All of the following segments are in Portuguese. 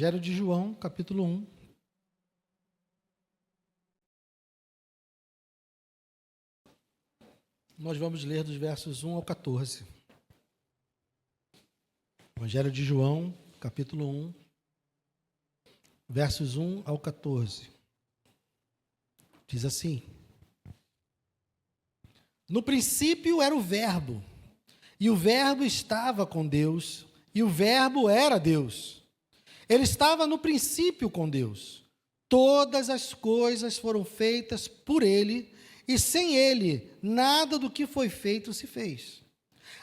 Evangelho de João, capítulo 1. Nós vamos ler dos versos 1 ao 14. Evangelho de João, capítulo 1, versos 1 ao 14. Diz assim: No princípio era o Verbo, e o Verbo estava com Deus, e o Verbo era Deus. Ele estava no princípio com Deus. Todas as coisas foram feitas por ele, e sem ele, nada do que foi feito se fez.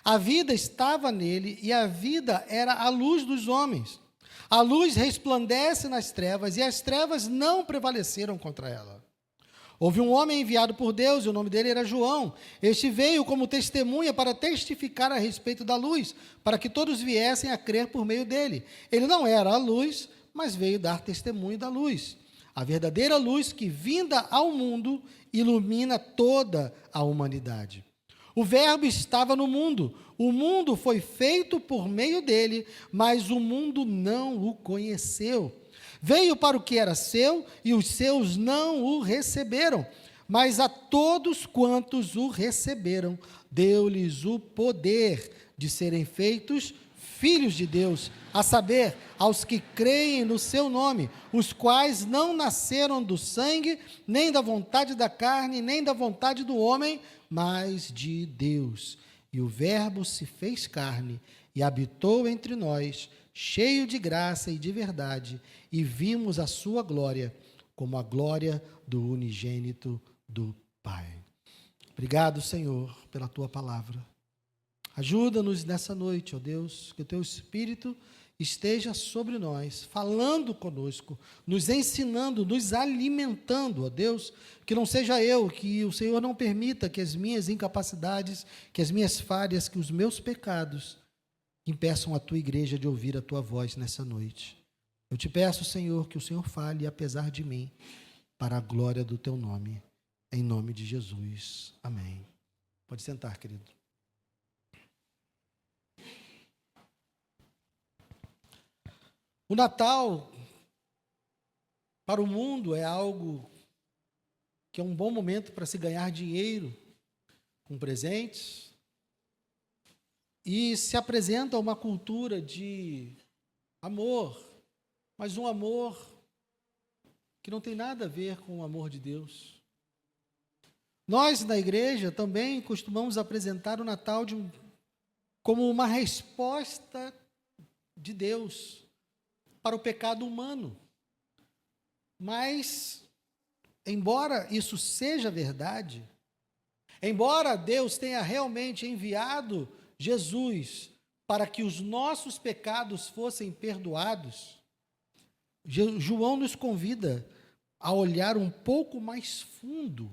A vida estava nele, e a vida era a luz dos homens. A luz resplandece nas trevas, e as trevas não prevaleceram contra ela. Houve um homem enviado por Deus, e o nome dele era João. Este veio como testemunha para testificar a respeito da luz, para que todos viessem a crer por meio dele. Ele não era a luz, mas veio dar testemunho da luz. A verdadeira luz que, vinda ao mundo, ilumina toda a humanidade. O Verbo estava no mundo. O mundo foi feito por meio dele, mas o mundo não o conheceu. Veio para o que era seu, e os seus não o receberam. Mas a todos quantos o receberam, deu-lhes o poder de serem feitos filhos de Deus, a saber, aos que creem no seu nome, os quais não nasceram do sangue, nem da vontade da carne, nem da vontade do homem, mas de Deus. E o Verbo se fez carne e habitou entre nós, cheio de graça e de verdade, e vimos a sua glória, como a glória do unigênito do Pai. Obrigado, Senhor, pela tua palavra. Ajuda-nos nessa noite, ó Deus, que o teu Espírito esteja sobre nós, falando conosco, nos ensinando, nos alimentando, ó Deus, que não seja eu, que o Senhor não permita que as minhas incapacidades, que as minhas falhas, que os meus pecados impeçam a tua igreja de ouvir a tua voz nessa noite. Eu te peço, Senhor, que o Senhor fale, apesar de mim, para a glória do teu nome, em nome de Jesus. Amém. Pode sentar, querido. O Natal, para o mundo, é algo que é um bom momento para se ganhar dinheiro com presentes, e se apresenta uma cultura de amor, mas um amor que não tem nada a ver com o amor de Deus. Nós, na igreja, também costumamos apresentar o Natal como uma resposta de Deus para o pecado humano. Mas, embora isso seja verdade, embora Deus tenha realmente enviado Jesus para que os nossos pecados fossem perdoados, João nos convida a olhar um pouco mais fundo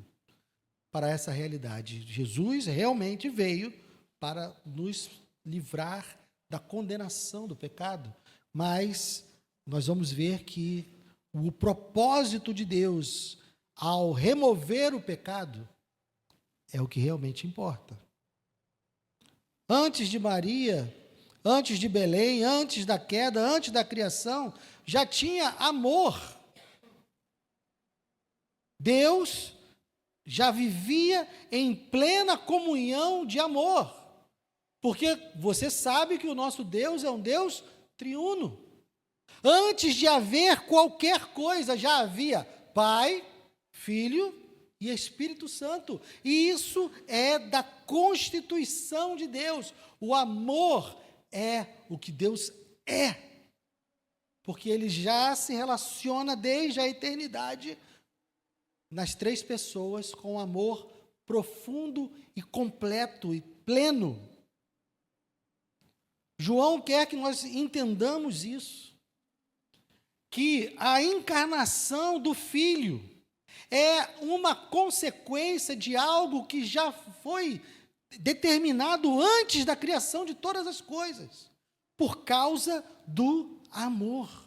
para essa realidade. Jesus realmente veio para nos livrar da condenação do pecado, mas nós vamos ver que o propósito de Deus ao remover o pecado é o que realmente importa. Antes de Maria, antes de Belém, antes da queda, antes da criação, já tinha amor. Deus já vivia em plena comunhão de amor, porque você sabe que o nosso Deus é um Deus triuno. Antes de haver qualquer coisa, já havia Pai, Filho e Espírito Santo. E isso é da constituição de Deus. O amor é o que Deus é, porque ele já se relaciona desde a eternidade nas três pessoas com amor profundo e completo e pleno. João quer que nós entendamos isso, que a encarnação do Filho é uma consequência de algo que já foi determinado antes da criação de todas as coisas, por causa do amor.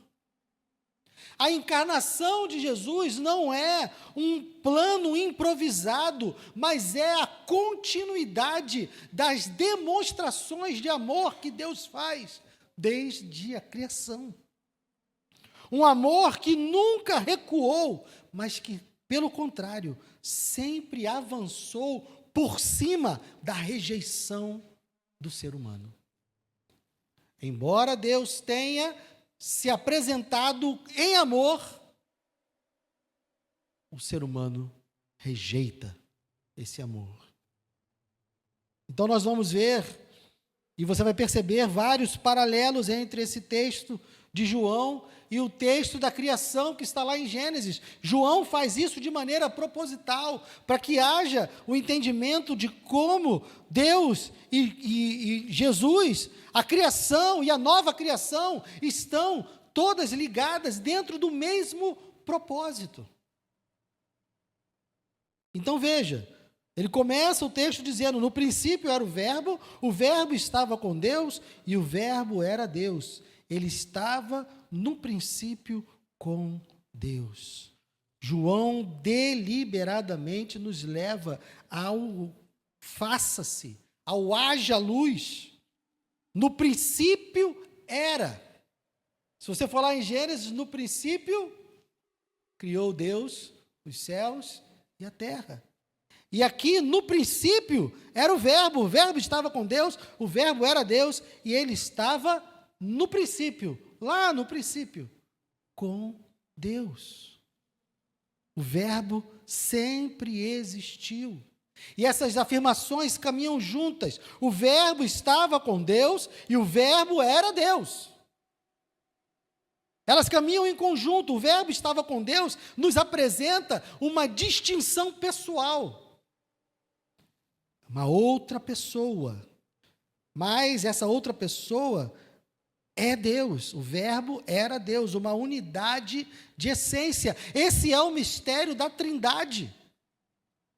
A encarnação de Jesus não é um plano improvisado, mas é a continuidade das demonstrações de amor que Deus faz desde a criação. Um amor que nunca recuou, mas que, pelo contrário, sempre avançou por cima da rejeição do ser humano. Embora Deus tenha se apresentado em amor, o ser humano rejeita esse amor. Então nós vamos ver, e você vai perceber vários paralelos entre esse texto de João e o texto da criação que está lá em Gênesis. João faz isso de maneira proposital, para que haja o entendimento de como Deus e Jesus, a criação e a nova criação, estão todas ligadas dentro do mesmo propósito. Então veja, ele começa o texto dizendo: no princípio era o verbo estava com Deus e o verbo era Deus. Ele estava no princípio com Deus. João deliberadamente nos leva ao faça-se, ao haja luz. No princípio era. Se você for lá em Gênesis, no princípio criou Deus os céus e a terra. E aqui, no princípio, era o verbo estava com Deus, o verbo era Deus, e ele estava no princípio, lá no princípio, com Deus. O verbo sempre existiu. E essas afirmações caminham juntas. O verbo estava com Deus e o verbo era Deus. Elas caminham em conjunto. O verbo estava com Deus nos apresenta uma distinção pessoal. Uma outra pessoa. Mas essa outra pessoa é Deus. O verbo era Deus, uma unidade de essência. Esse é o mistério da Trindade.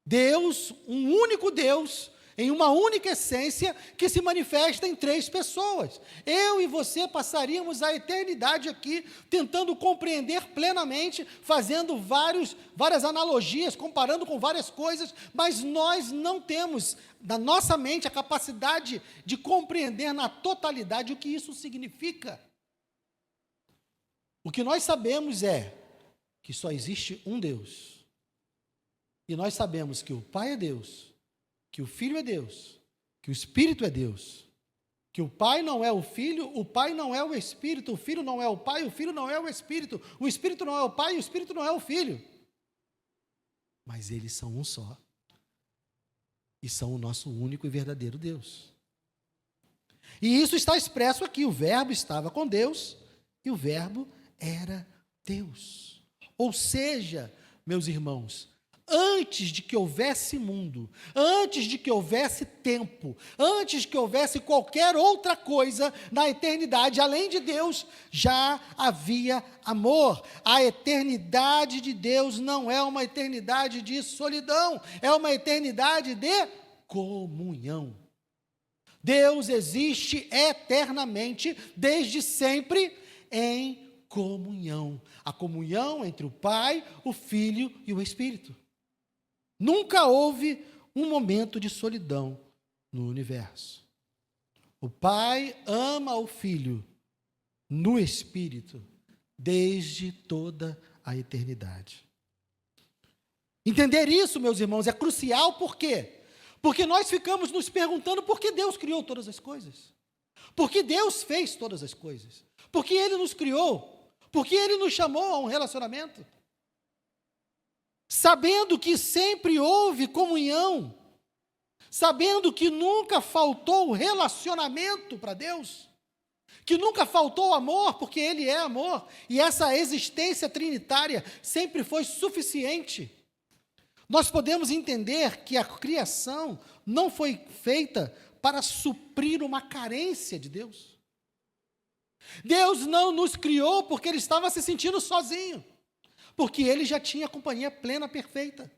Deus, um único Deus, em uma única essência, que se manifesta em três pessoas. Eu e você passaríamos a eternidade aqui, tentando compreender plenamente, fazendo várias analogias, comparando com várias coisas, mas nós não temos, na nossa mente, a capacidade de compreender na totalidade o que isso significa. O que nós sabemos é que só existe um Deus. E nós sabemos que o Pai é Deus, que o Filho é Deus, que o Espírito é Deus, que o Pai não é o Filho, o Pai não é o Espírito, o Filho não é o Pai, o Filho não é o Espírito não é o Pai, o Espírito não é o Filho. Mas eles são um só. E são o nosso único e verdadeiro Deus. E isso está expresso aqui, o verbo estava com Deus e o verbo era Deus. Ou seja, meus irmãos, antes de que houvesse mundo, antes de que houvesse tempo, antes de que houvesse qualquer outra coisa na eternidade, além de Deus, já havia amor. A eternidade de Deus não é uma eternidade de solidão, é uma eternidade de comunhão. Deus existe eternamente, desde sempre, em comunhão. A comunhão entre o Pai, o Filho e o Espírito. Nunca houve um momento de solidão no universo. O Pai ama o Filho no Espírito desde toda a eternidade. Entender isso, meus irmãos, é crucial. Por quê? Porque nós ficamos nos perguntando por que Deus criou todas as coisas. Por que Deus fez todas as coisas? Por que Ele nos criou? Por que Ele nos chamou a um relacionamento? Sabendo que sempre houve comunhão, sabendo que nunca faltou relacionamento para Deus, que nunca faltou amor, porque Ele é amor, e essa existência trinitária sempre foi suficiente. Nós podemos entender que a criação não foi feita para suprir uma carência de Deus. Deus não nos criou porque Ele estava se sentindo sozinho. Porque Ele já tinha companhia plena, perfeita.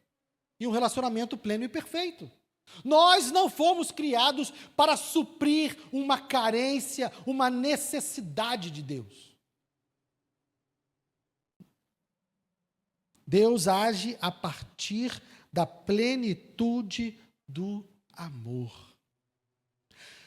E um relacionamento pleno e perfeito. Nós não fomos criados para suprir uma carência, uma necessidade de Deus. Deus age a partir da plenitude do amor.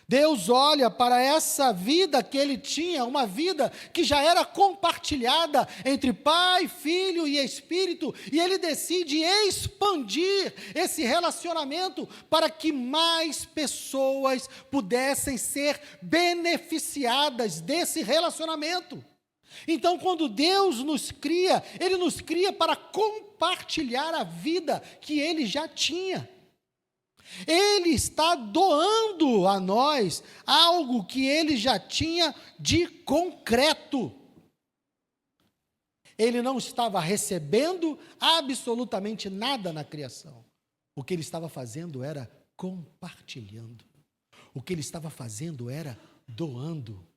Deus olha para essa vida que ele tinha, uma vida que já era compartilhada entre Pai, Filho e Espírito, e ele decide expandir esse relacionamento para que mais pessoas pudessem ser beneficiadas desse relacionamento. Então, quando Deus nos cria, Ele nos cria para compartilhar a vida que Ele já tinha. Ele está doando a nós algo que Ele já tinha de concreto. Ele não estava recebendo absolutamente nada na criação. O que Ele estava fazendo era compartilhando. O que Ele estava fazendo era doando.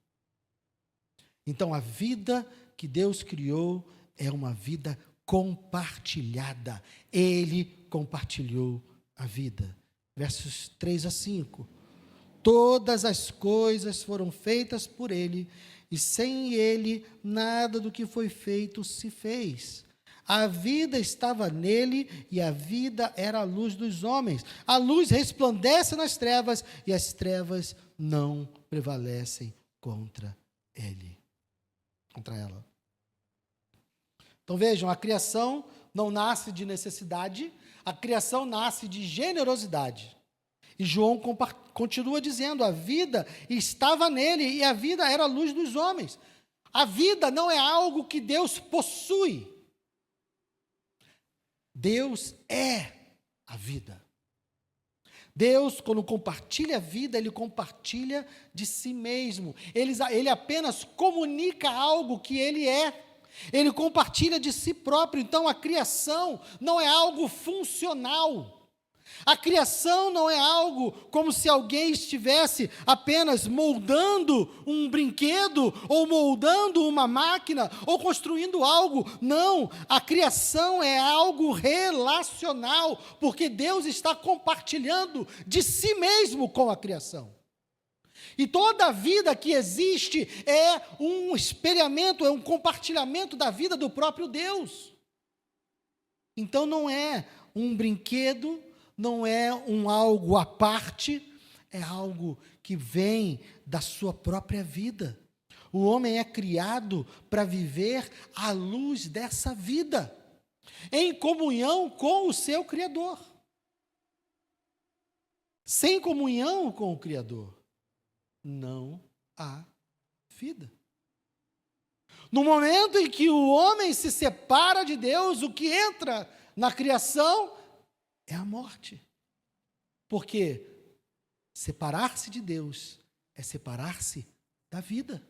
Então, a vida que Deus criou é uma vida compartilhada. Ele compartilhou a vida. Versos 3 a 5. Todas as coisas foram feitas por Ele, e sem Ele, nada do que foi feito se fez. A vida estava nele, e a vida era a luz dos homens. A luz resplandece nas trevas, e as trevas não prevalecem contra ela. Então vejam, a criação não nasce de necessidade, a criação nasce de generosidade. E João continua dizendo, a vida estava nele e a vida era a luz dos homens. A vida não é algo que Deus possui. Deus é a vida. Deus, quando compartilha a vida, Ele compartilha de si mesmo. Ele apenas comunica algo que Ele é. Ele compartilha de si próprio. Então, a criação não é algo funcional. A criação não é algo como se alguém estivesse apenas moldando um brinquedo, ou moldando uma máquina, ou construindo algo. Não, a criação é algo relacional, porque Deus está compartilhando de si mesmo com a criação. E toda a vida que existe é um espelhamento, é um compartilhamento da vida do próprio Deus. Então não é um brinquedo, não é algo à parte, é algo que vem da sua própria vida. O homem é criado para viver à luz dessa vida, em comunhão com o seu Criador. Sem comunhão com o Criador, não há vida. No momento em que o homem se separa de Deus, o que entra na criação é a morte. Porque separar-se de Deus é separar-se da vida.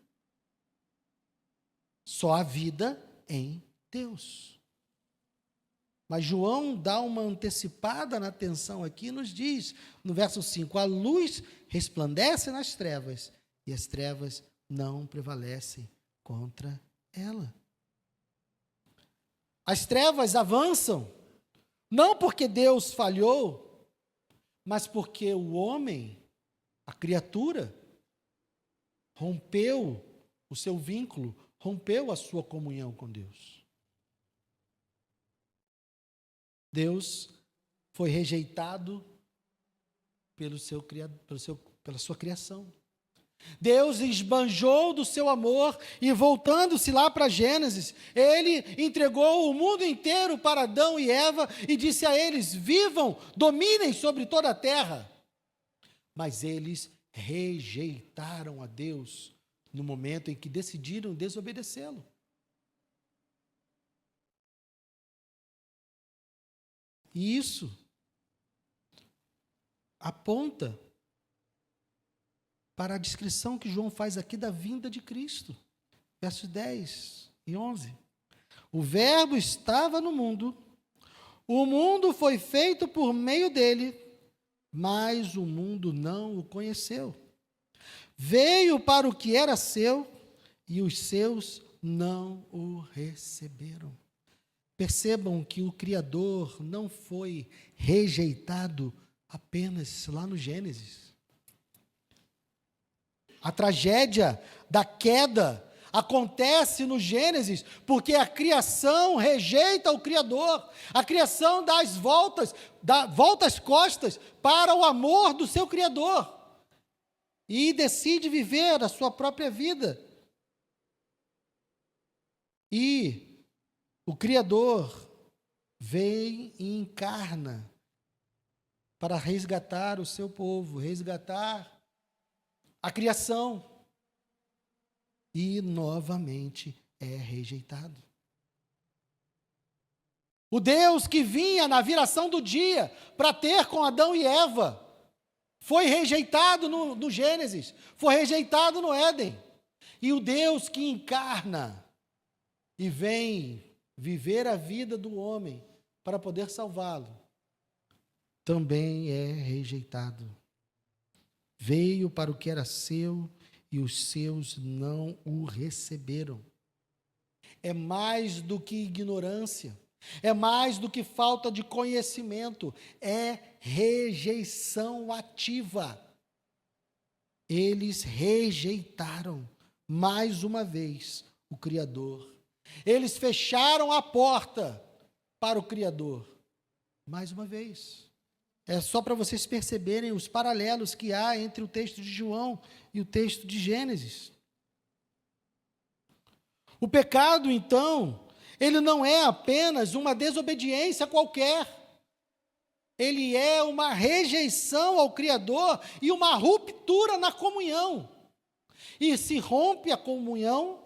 Só há vida em Deus. Mas João dá uma antecipada na atenção aqui e nos diz, no verso 5, a luz resplandece nas trevas, e as trevas não prevalecem contra ela. As trevas avançam, não porque Deus falhou, mas porque o homem, a criatura, rompeu o seu vínculo, rompeu a sua comunhão com Deus. Deus foi rejeitado pela sua criação. Deus esbanjou do seu amor e, voltando-se lá para Gênesis, Ele entregou o mundo inteiro para Adão e Eva e disse a eles, vivam, dominem sobre toda a terra. Mas eles rejeitaram a Deus no momento em que decidiram desobedecê-lo. E isso aponta para a descrição que João faz aqui da vinda de Cristo. Versos 10 e 11. O Verbo estava no mundo, o mundo foi feito por meio dele, mas o mundo não o conheceu. Veio para o que era seu, e os seus não o receberam. Percebam que o Criador não foi rejeitado apenas lá no Gênesis. A tragédia da queda acontece no Gênesis porque a criação rejeita o Criador. A criação dá volta as costas para o amor do seu Criador. e decide viver a sua própria vida. E o Criador vem e encarna para resgatar o seu povo, resgatar a criação. E novamente é rejeitado. O Deus que vinha na viração do dia para ter com Adão e Eva, foi rejeitado no Gênesis, foi rejeitado no Éden. E o Deus que encarna e vem viver a vida do homem para poder salvá-lo, também é rejeitado. Veio para o que era seu e os seus não o receberam. É mais do que ignorância, é mais do que falta de conhecimento, é rejeição ativa. Eles rejeitaram mais uma vez o Criador. Eles fecharam a porta para o Criador mais uma vez. É só para vocês perceberem os paralelos que há entre o texto de João e o texto de Gênesis. O pecado, então, ele não é apenas uma desobediência qualquer. Ele é uma rejeição ao Criador e uma ruptura na comunhão. E se rompe a comunhão,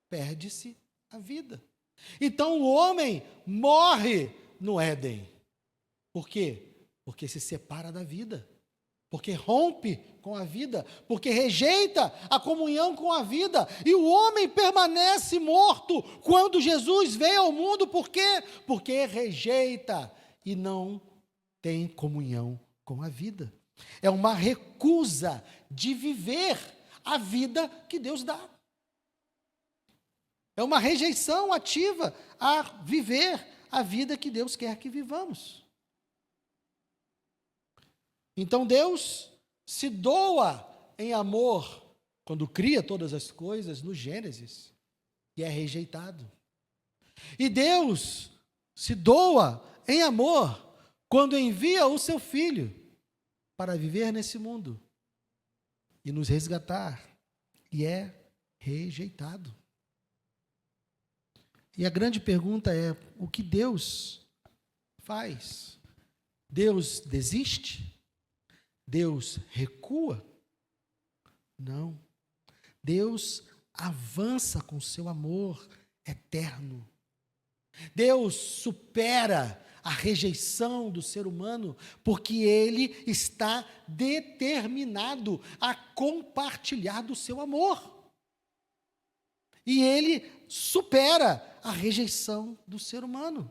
perde-se a vida. Então o homem morre no Éden. Por quê? Porque se separa da vida, porque rompe com a vida, porque rejeita a comunhão com a vida, e o homem permanece morto quando Jesus veio ao mundo. Por quê? Porque rejeita e não tem comunhão com a vida. É uma recusa de viver a vida que Deus dá. É uma rejeição ativa a viver a vida que Deus quer que vivamos. Então Deus se doa em amor quando cria todas as coisas no Gênesis e é rejeitado. E Deus se doa em amor quando envia o seu Filho para viver nesse mundo e nos resgatar, e é rejeitado. E a grande pergunta é: o que Deus faz? Deus desiste? Deus recua? Não. Deus avança com seu amor eterno. Deus supera a rejeição do ser humano, porque Ele está determinado a compartilhar do seu amor. E Ele supera a rejeição do ser humano.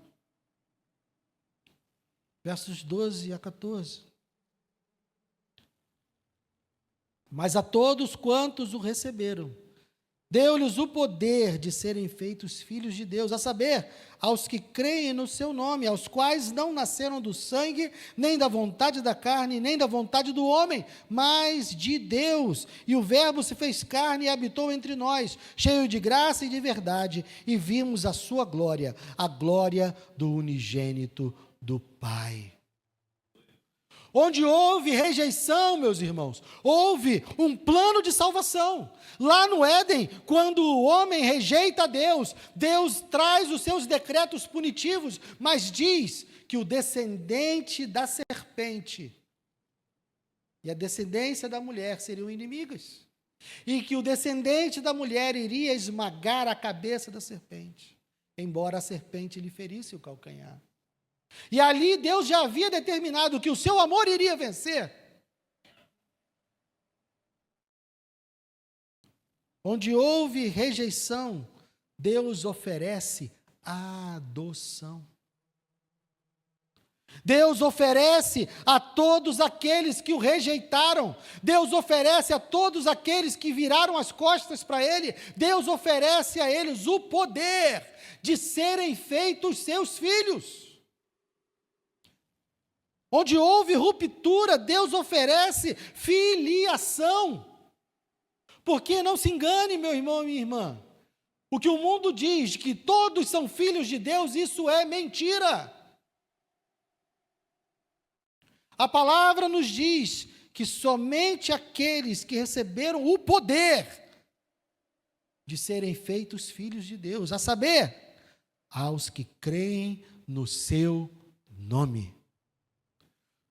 Versos 12 a 14. Mas a todos quantos o receberam, deu-lhes o poder de serem feitos filhos de Deus, a saber, aos que creem no seu nome, aos quais não nasceram do sangue, nem da vontade da carne, nem da vontade do homem, mas de Deus. E o Verbo se fez carne e habitou entre nós, cheio de graça e de verdade, e vimos a sua glória, a glória do unigênito do Pai. Onde houve rejeição, meus irmãos, houve um plano de salvação. Lá no Éden, quando o homem rejeita Deus, Deus traz os seus decretos punitivos, mas diz que o descendente da serpente e a descendência da mulher seriam inimigas, e que o descendente da mulher iria esmagar a cabeça da serpente, embora a serpente lhe ferisse o calcanhar. E ali Deus já havia determinado que o seu amor iria vencer. Onde houve rejeição, Deus oferece a adoção. Deus oferece a todos aqueles que o rejeitaram. Deus oferece a todos aqueles que viraram as costas para Ele. Deus oferece a eles o poder de serem feitos seus filhos. Onde houve ruptura, Deus oferece filiação. Porque não se engane, meu irmão e minha irmã, o que o mundo diz, que todos são filhos de Deus, isso é mentira. A palavra nos diz que somente aqueles que receberam o poder de serem feitos filhos de Deus, a saber, aos que creem no seu nome.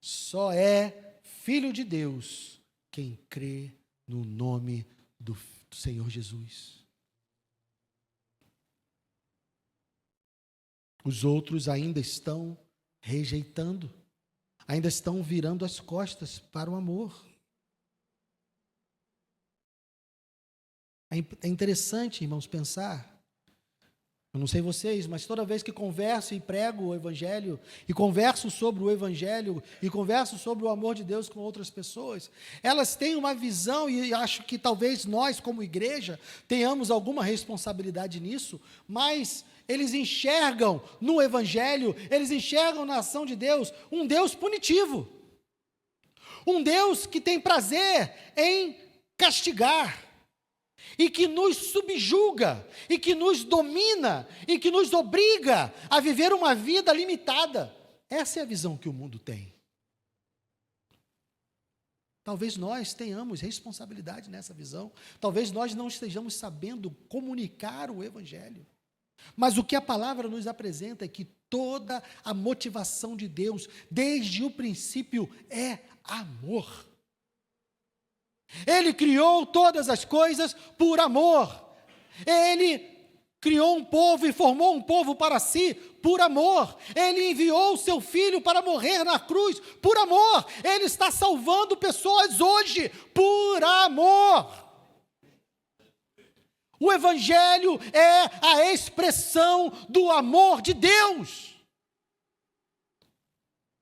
Só é filho de Deus quem crê no nome do Senhor Jesus. Os outros ainda estão rejeitando, ainda estão virando as costas para o amor. É interessante, irmãos, pensar. Eu não sei vocês, mas toda vez que converso e prego o Evangelho, e converso sobre o Evangelho, e converso sobre o amor de Deus com outras pessoas, elas têm uma visão, e acho que talvez nós, como igreja, tenhamos alguma responsabilidade nisso, mas eles enxergam no Evangelho, eles enxergam na ação de Deus, um Deus punitivo, um Deus que tem prazer em castigar, e que nos subjuga, e que nos domina, e que nos obriga a viver uma vida limitada. Essa é a visão que o mundo tem. Talvez nós tenhamos responsabilidade nessa visão, talvez nós não estejamos sabendo comunicar o Evangelho. Mas o que a palavra nos apresenta é que toda a motivação de Deus, desde o princípio, é amor. Ele criou todas as coisas por amor. Ele criou um povo e formou um povo para si por amor. Ele enviou o seu filho para morrer na cruz por amor. Ele está salvando pessoas hoje por amor. O Evangelho é a expressão do amor de Deus.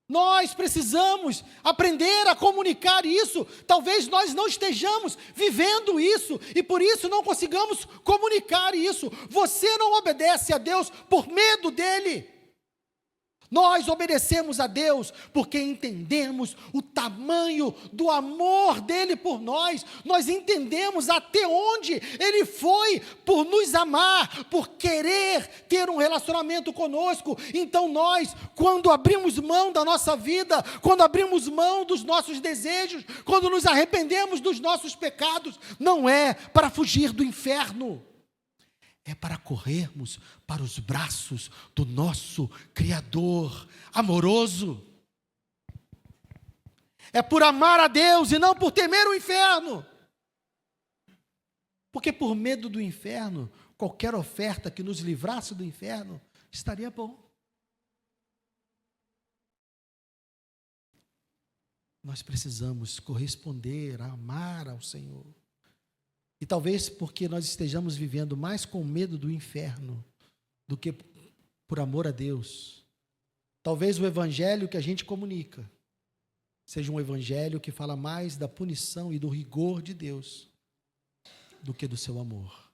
Nós precisamos aprender a comunicar isso. Talvez nós não estejamos vivendo isso e por isso não consigamos comunicar isso. Você não obedece a Deus por medo dele. Nós obedecemos a Deus porque entendemos o tamanho do amor dele por nós. Nós entendemos até onde ele foi por nos amar, por querer ter um relacionamento conosco. Então nós, quando abrimos mão da nossa vida, quando abrimos mão dos nossos desejos, quando nos arrependemos dos nossos pecados, não é para fugir do inferno. É para corrermos para os braços do nosso Criador amoroso. É por amar a Deus e não por temer o inferno. Porque por medo do inferno, qualquer oferta que nos livrasse do inferno, estaria bom. Nós precisamos corresponder, amar ao Senhor. E talvez porque nós estejamos vivendo mais com medo do inferno do que por amor a Deus. Talvez o evangelho que a gente comunica seja um evangelho que fala mais da punição e do rigor de Deus do que do seu amor.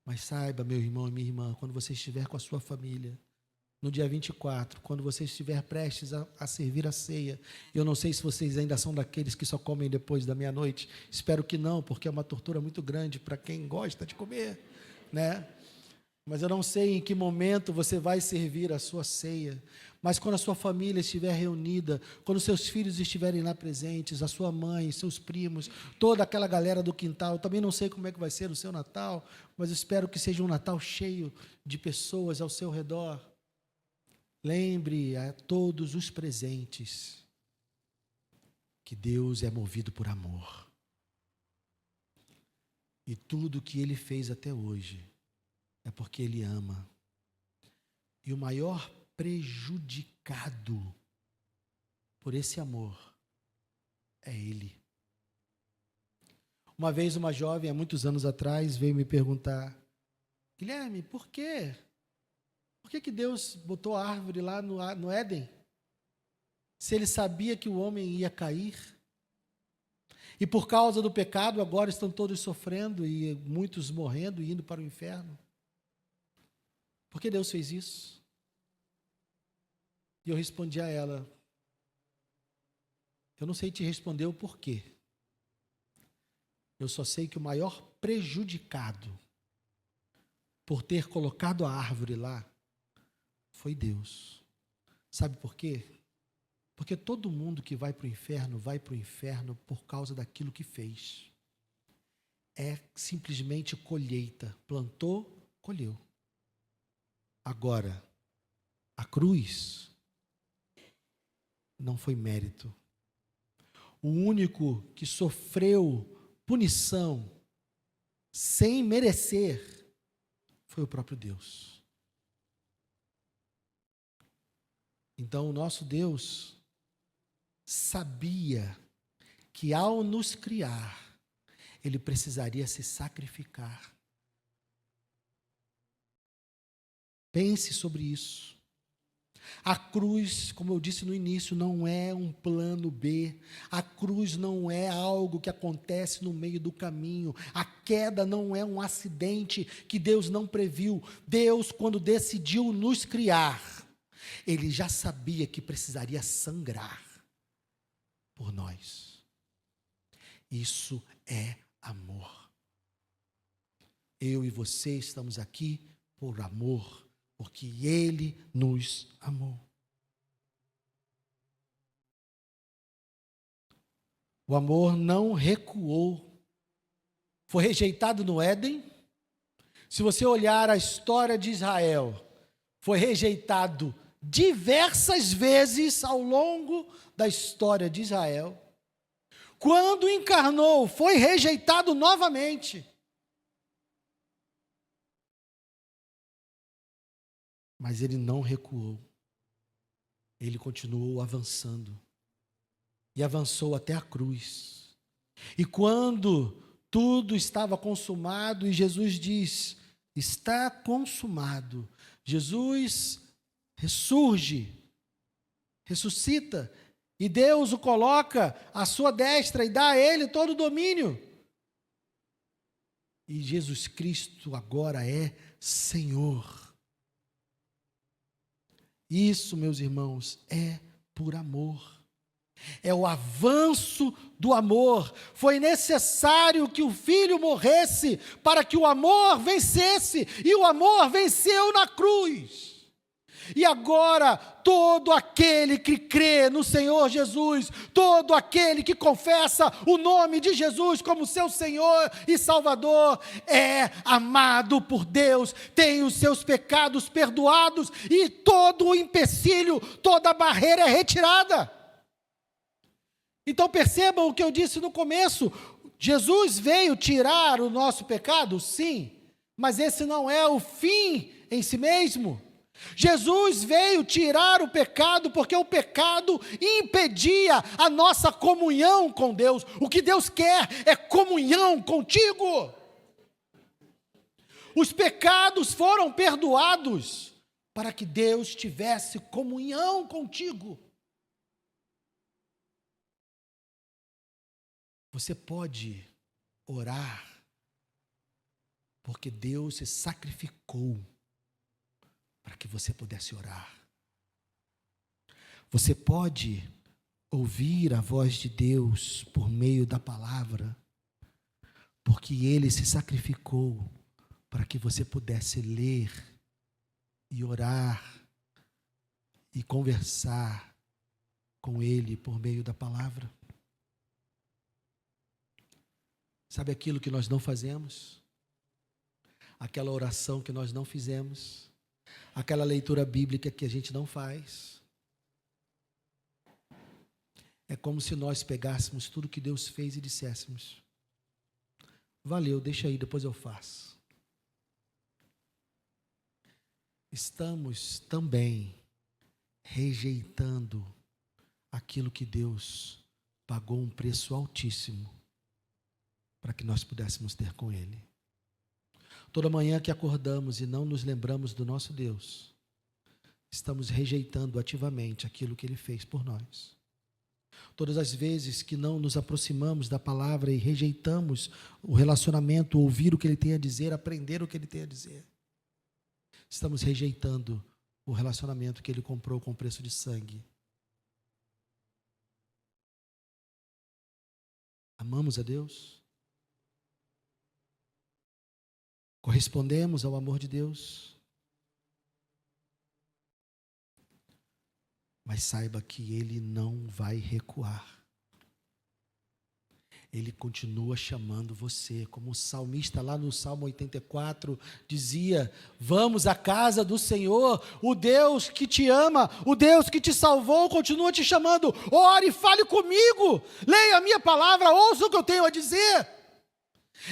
Mas saiba, meu irmão e minha irmã, quando você estiver com a sua família, no dia 24, quando você estiver prestes a servir a ceia, eu não sei se vocês ainda são daqueles que só comem depois da meia-noite, espero que não, porque é uma tortura muito grande para quem gosta de comer, né? Mas eu não sei em que momento você vai servir a sua ceia, mas quando a sua família estiver reunida, quando seus filhos estiverem lá presentes, a sua mãe, seus primos, toda aquela galera do quintal, eu também não sei como é que vai ser o seu Natal, mas eu espero que seja um Natal cheio de pessoas ao seu redor. Lembre a todos os presentes que Deus é movido por amor. E tudo que Ele fez até hoje é porque Ele ama. E o maior prejudicado por esse amor é Ele. Uma vez uma jovem, há muitos anos atrás, veio me perguntar: Guilherme, por quê? Por que Deus botou a árvore lá no Éden? Se Ele sabia que o homem ia cair. E por causa do pecado, agora estão todos sofrendo e muitos morrendo e indo para o inferno. Por que Deus fez isso? E eu respondi a ela: eu não sei te responder o porquê. Eu só sei que o maior prejudicado por ter colocado a árvore lá foi Deus. Sabe por quê? Porque todo mundo que vai para o inferno por causa daquilo que fez. É simplesmente colheita. Plantou, colheu. Agora, a cruz não foi mérito. O único que sofreu punição sem merecer foi o próprio Deus. Então, o nosso Deus sabia que ao nos criar, Ele precisaria se sacrificar. Pense sobre isso. A cruz, como eu disse no início, não é um plano B. A cruz não é algo que acontece no meio do caminho. A queda não é um acidente que Deus não previu. Deus, quando decidiu nos criar, Ele já sabia que precisaria sangrar por nós. Isso é amor. Eu e você estamos aqui por amor, porque Ele nos amou. O amor não recuou. Foi rejeitado no Éden. Se você olhar a história de Israel, foi rejeitado diversas vezes ao longo da história de Israel. Quando encarnou, foi rejeitado novamente. Mas ele não recuou. Ele continuou avançando. E avançou até a cruz. E quando tudo estava consumado, e Jesus diz, está consumado. Jesus ressurge, ressuscita, e Deus o coloca à sua destra e dá a ele todo o domínio. E Jesus Cristo agora é Senhor. Isso, meus irmãos, é por amor. É o avanço do amor. Foi necessário que o Filho morresse para que o amor vencesse. E o amor venceu na cruz. E agora, todo aquele que crê no Senhor Jesus, todo aquele que confessa o nome de Jesus como seu Senhor e Salvador, é amado por Deus, tem os seus pecados perdoados e todo o empecilho, toda a barreira é retirada. Então percebam o que eu disse no começo, Jesus veio tirar o nosso pecado, sim, mas esse não é o fim em si mesmo. Jesus veio tirar o pecado, porque o pecado impedia a nossa comunhão com Deus. O que Deus quer é comunhão contigo. Os pecados foram perdoados para que Deus tivesse comunhão contigo. Você pode orar, porque Deus se sacrificou para que você pudesse orar. Você pode ouvir a voz de Deus por meio da palavra, porque Ele se sacrificou para que você pudesse ler e orar e conversar com Ele por meio da palavra. Sabe aquilo que nós não fazemos? Aquela oração que nós não fizemos? Aquela leitura bíblica que a gente não faz? É como se nós pegássemos tudo que Deus fez e disséssemos: valeu, deixa aí, depois eu faço. Estamos também rejeitando aquilo que Deus pagou um preço altíssimo para que nós pudéssemos ter com Ele. Toda manhã que acordamos e não nos lembramos do nosso Deus, estamos rejeitando ativamente aquilo que Ele fez por nós. Todas as vezes que não nos aproximamos da palavra e rejeitamos o relacionamento, ouvir o que Ele tem a dizer, aprender o que Ele tem a dizer, estamos rejeitando o relacionamento que Ele comprou com preço de sangue. Amamos a Deus? Correspondemos ao amor de Deus? Mas saiba que Ele não vai recuar. Ele continua chamando você, como o salmista lá no Salmo 84 dizia: vamos à casa do Senhor, o Deus que te ama, o Deus que te salvou, continua te chamando. Ore, fale comigo, leia a minha palavra, ouça o que eu tenho a dizer.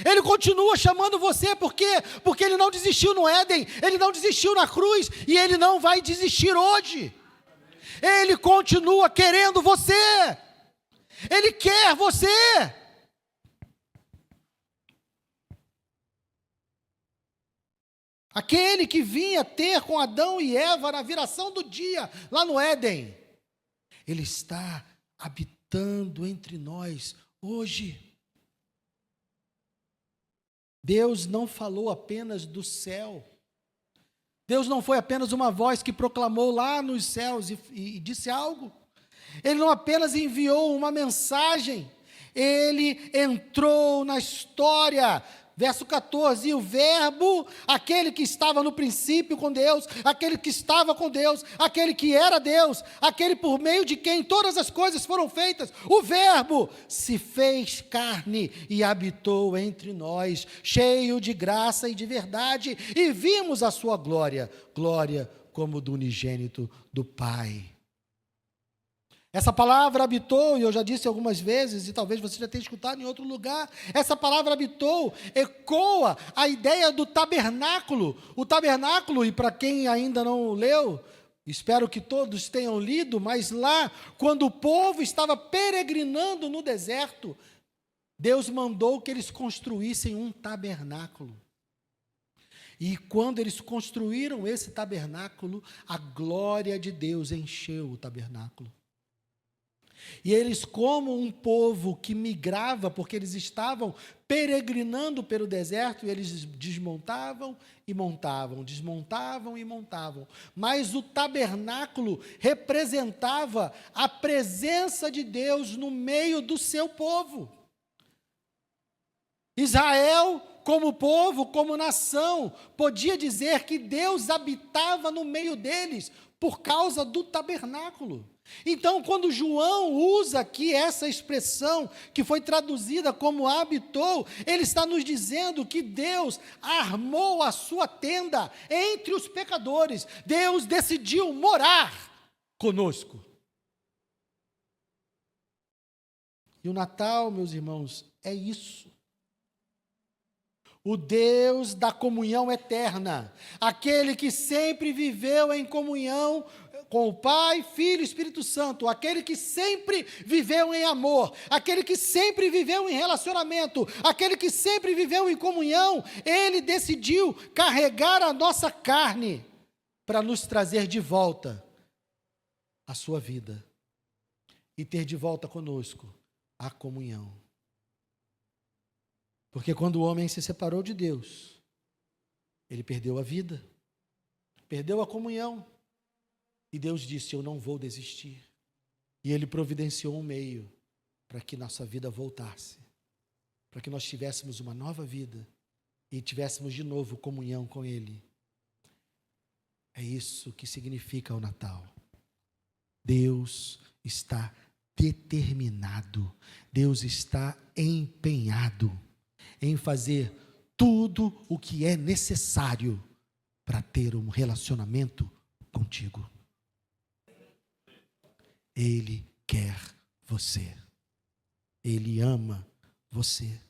Ele continua chamando você, por quê? Porque Ele não desistiu no Éden, Ele não desistiu na cruz, e Ele não vai desistir hoje. Ele continua querendo você, Ele quer você. Aquele que vinha ter com Adão e Eva na viração do dia, lá no Éden, Ele está habitando entre nós hoje. Deus não falou apenas do céu. Deus não foi apenas uma voz que proclamou lá nos céus e disse algo. Ele não apenas enviou uma mensagem, Ele entrou na história. Verso 14, e o verbo, aquele que estava no princípio com Deus, aquele que estava com Deus, aquele que era Deus, aquele por meio de quem todas as coisas foram feitas, o verbo se fez carne e habitou entre nós, cheio de graça e de verdade, e vimos a sua glória, glória como do unigênito do Pai. Essa palavra habitou, e eu já disse algumas vezes, e talvez você já tenha escutado em outro lugar, essa palavra habitou, ecoa a ideia do tabernáculo. O tabernáculo, e para quem ainda não leu, espero que todos tenham lido, mas lá, quando o povo estava peregrinando no deserto, Deus mandou que eles construíssem um tabernáculo. E quando eles construíram esse tabernáculo, a glória de Deus encheu o tabernáculo. E eles, como um povo que migrava, porque eles estavam peregrinando pelo deserto, e eles desmontavam e montavam, desmontavam e montavam. Mas o tabernáculo representava a presença de Deus no meio do seu povo. Israel, como povo, como nação, podia dizer que Deus habitava no meio deles por causa do tabernáculo. Então, quando João usa aqui essa expressão, que foi traduzida como habitou, ele está nos dizendo que Deus armou a sua tenda entre os pecadores. Deus decidiu morar conosco. E o Natal, meus irmãos, é isso. O Deus da comunhão eterna, aquele que sempre viveu em comunhão com o Pai, Filho e Espírito Santo, aquele que sempre viveu em amor, aquele que sempre viveu em relacionamento, aquele que sempre viveu em comunhão, Ele decidiu carregar a nossa carne para nos trazer de volta a sua vida e ter de volta conosco a comunhão. Porque quando o homem se separou de Deus, ele perdeu a vida, perdeu a comunhão. E Deus disse: eu não vou desistir. E Ele providenciou um meio para que nossa vida voltasse, para que nós tivéssemos uma nova vida e tivéssemos de novo comunhão com Ele. É isso que significa o Natal. Deus está determinado, Deus está empenhado em fazer tudo o que é necessário para ter um relacionamento contigo. Ele quer você. Ele ama você.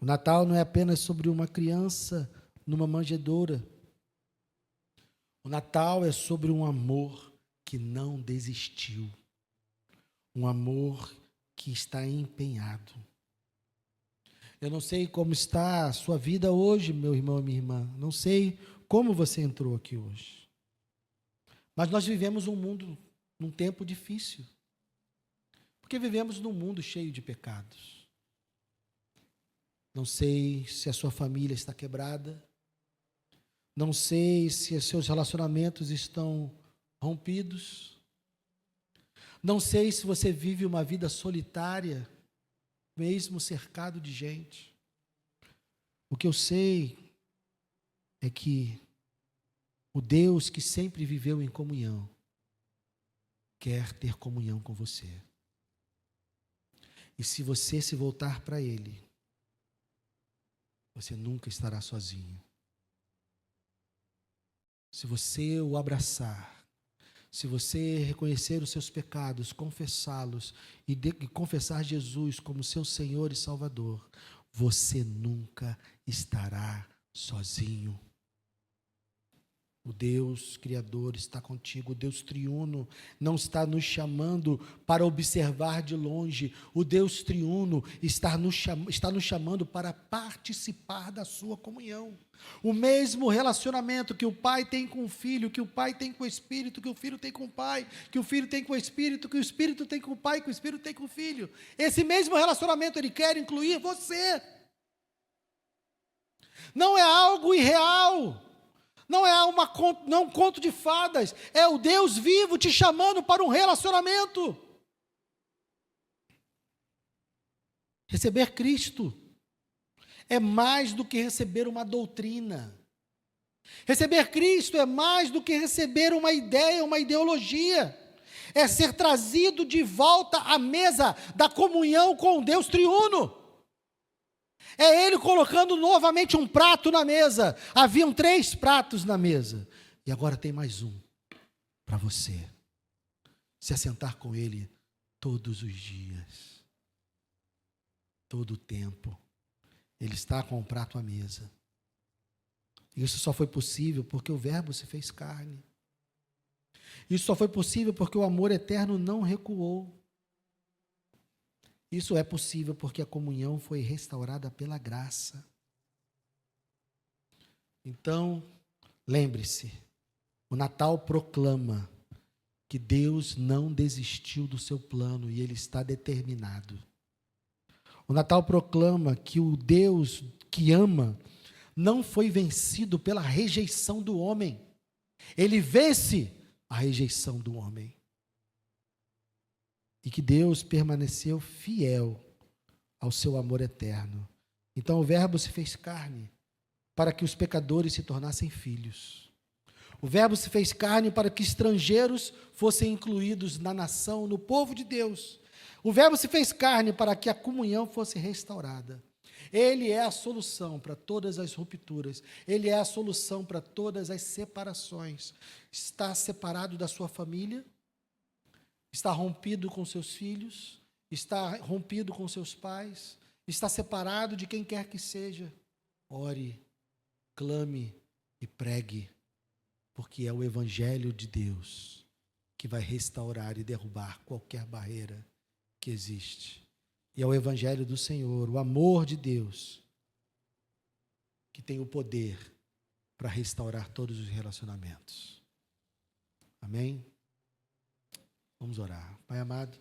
O Natal não é apenas sobre uma criança numa manjedoura. O Natal é sobre um amor que não desistiu. Um amor que está empenhado. Eu não sei como está a sua vida hoje, meu irmão e minha irmã. Não sei como você entrou aqui hoje. Mas nós vivemos num tempo difícil, porque vivemos num mundo cheio de pecados. Não sei se a sua família está quebrada, não sei se os seus relacionamentos estão rompidos, não sei se você vive uma vida solitária, mesmo cercado de gente. O que eu sei é que o Deus que sempre viveu em comunhão, quer ter comunhão com você. E se você se voltar para Ele, você nunca estará sozinho. Se você o abraçar, se você reconhecer os seus pecados, confessá-los e confessar Jesus como seu Senhor e Salvador, você nunca estará sozinho. O Deus Criador está contigo, o Deus Triuno não está nos chamando para observar de longe, o Deus Triuno está nos chamando para participar da sua comunhão. O mesmo relacionamento que o Pai tem com o Filho, que o Pai tem com o Espírito, que o Filho tem com o Pai, que o Filho tem com o Espírito, que o Espírito tem com o Pai, que o Espírito tem com o Filho. Esse mesmo relacionamento Ele quer incluir você. Não é algo irreal. Não é um conto de fadas, é o Deus vivo te chamando para um relacionamento. Receber Cristo é mais do que receber uma doutrina. Receber Cristo é mais do que receber uma ideia, uma ideologia. É ser trazido de volta à mesa da comunhão com o Deus Triuno. É Ele colocando novamente um prato na mesa. Haviam 3 pratos na mesa. E agora tem mais um para você. Se assentar com Ele todos os dias. Todo o tempo. Ele está com um prato à mesa. Isso só foi possível porque o Verbo se fez carne. Isso só foi possível porque o amor eterno não recuou. Isso é possível porque a comunhão foi restaurada pela graça. Então, lembre-se, o Natal proclama que Deus não desistiu do seu plano e Ele está determinado. O Natal proclama que o Deus que ama não foi vencido pela rejeição do homem. Ele vence a rejeição do homem. E que Deus permaneceu fiel ao seu amor eterno. Então o Verbo se fez carne para que os pecadores se tornassem filhos. O Verbo se fez carne para que estrangeiros fossem incluídos na nação, no povo de Deus. O Verbo se fez carne para que a comunhão fosse restaurada. Ele é a solução para todas as rupturas. Ele é a solução para todas as separações. Está separado da sua família, está rompido com seus filhos, está rompido com seus pais, está separado de quem quer que seja. Ore, clame e pregue, porque é o Evangelho de Deus que vai restaurar e derrubar qualquer barreira que existe. E é o Evangelho do Senhor, o amor de Deus, que tem o poder para restaurar todos os relacionamentos. Amém? Vamos orar. Pai amado,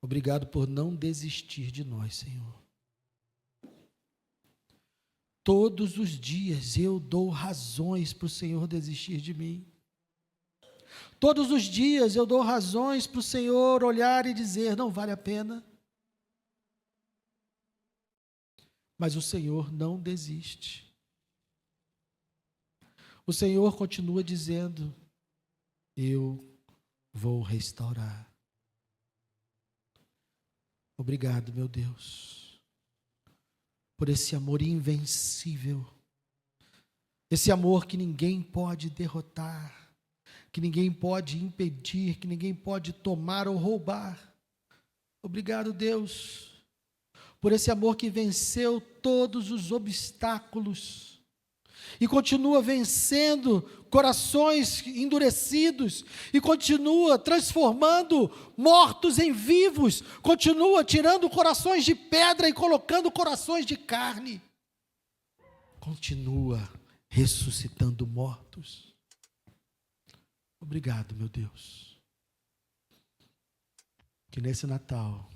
obrigado por não desistir de nós, Senhor. Todos os dias eu dou razões para o Senhor desistir de mim. Todos os dias eu dou razões para o Senhor olhar e dizer, não vale a pena. Mas o Senhor não desiste. O Senhor continua dizendo, eu vou restaurar. Obrigado, meu Deus, por esse amor invencível, esse amor que ninguém pode derrotar, que ninguém pode impedir, que ninguém pode tomar ou roubar. Obrigado, Deus, por esse amor que venceu todos os obstáculos e continua vencendo corações endurecidos, e continua transformando mortos em vivos, continua tirando corações de pedra e colocando corações de carne, continua ressuscitando mortos. Obrigado, meu Deus, que nesse Natal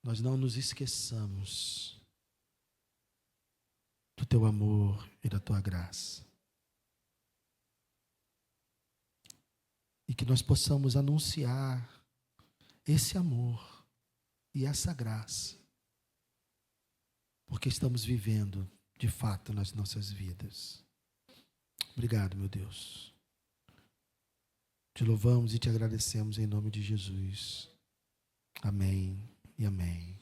nós não nos esqueçamos do teu amor e da tua graça. E que nós possamos anunciar esse amor e essa graça, porque estamos vivendo, de fato, nas nossas vidas. Obrigado, meu Deus. Te louvamos e te agradecemos em nome de Jesus. Amém e amém.